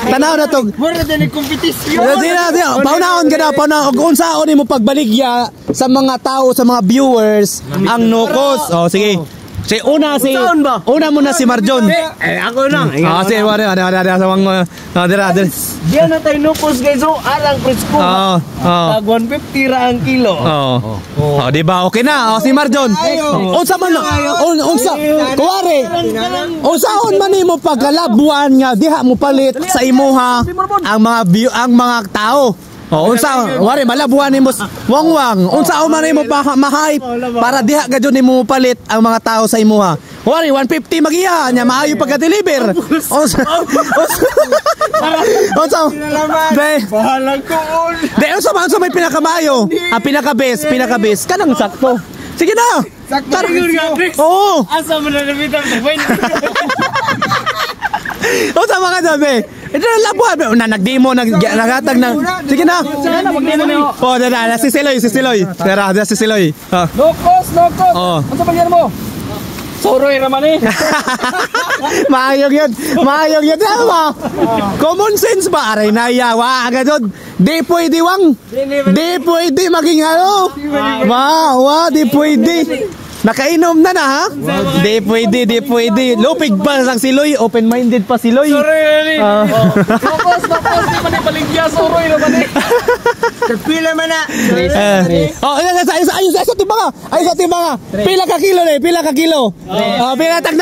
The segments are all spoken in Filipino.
tanaw na to. Mura din ni kompetisyon. Paunahon ka na, paunahon. Kung saan mo pagbaligya sa mga tao, sa mga viewers, ang nukos. Oh, sige. Una muna si Marjon. Ako lang. Sige, wala. Diyan na tayo nukos guys. So, alang presko. Tag 150 ra ang kilo. Di ba? Okay na. Si Marjon. Unsa man kuwari. Unsaon man nimo pagkalabuan nga diha mo palit sa imuha ang mga tao. Unsa wari malabuhan nimo wangwang. Unsa man nimo ma-hype para diha gadyon nimo palit ang mga tao sa imuha. Wari 150 magiya nya maayo pagka-deliver. Unsa bahalang ko. Unsa may pinakamayo? Ang pinaka-best kanang sakto. Sige na. Sakto nga. Oo. Asa man na nabitan Unsa mga sabi? Ito na labuhan. Nagdemo, naghatag ng... Sige na. Si Siloy. Tara, si Siloy. Nukos. Ano ba yan mo? Soroy naman eh. Maayog yun. Tama. Common sense ba? Aray na yawa. Agad di pwede wang. Di pwede maging ano. Di pwede. Nakainom na ha? Di pwede. Lupig pa sang Siloy, open-minded pa Siloy. Sorry. Nukos, di pa ni paligya, soroy naman eh. Pila man na. Ayos sa timba. Pila ka kilo. Pila ka kilo. Pila ka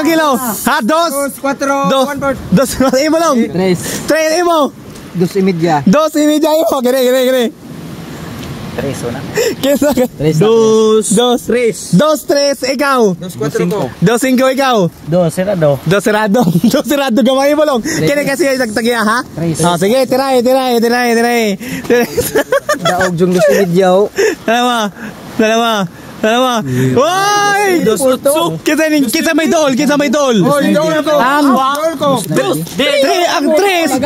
kilo. Ha, 2, 4, 1 imo lang. 3 imo. 2.5. 2.5 imo. Gire. 3 na. Kesa ka? 2, 3, ikaw. 2.5 ikaw. 2 serado gamay mo lang. Kini kasi nagtagiya ha? Sige, tiray. Daog jung 2.5 yaw. Dalawa. Why? Kita may dool. Ang 3.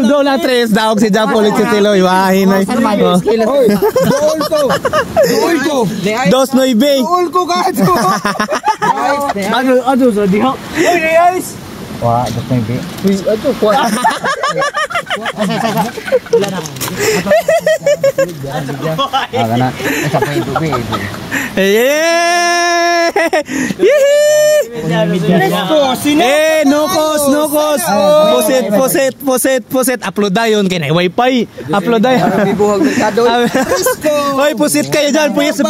Dool ang 3. Daog si Japo ulit si Siloy. Wahin na. Dool ko. 2.9. Dool ko ka ito. Ano sa diha? Guys. Wah, 2.9. Uy, ato ko. Nukos. Poset. Upload dayon kay wifi. Upload dayon. Hoy, poset kayo diyan. Poset.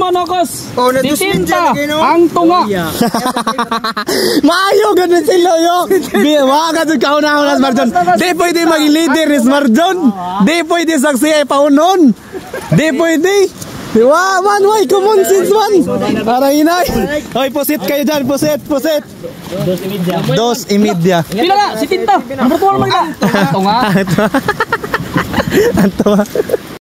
Nukos. Titinta ang tunga. Maayo ganun sila yo. Mga kadun kauna-una Marjon. Di pwede maging leader ni Marjon. Di pwede saksi ay paunon. Di pwede. Man, common sense man. Para hinay. Hoy, poset kayo dyan. Poset. 2.5. Pila na, si Tinta. Ang virtual man ka. Tunga. Ang tunga.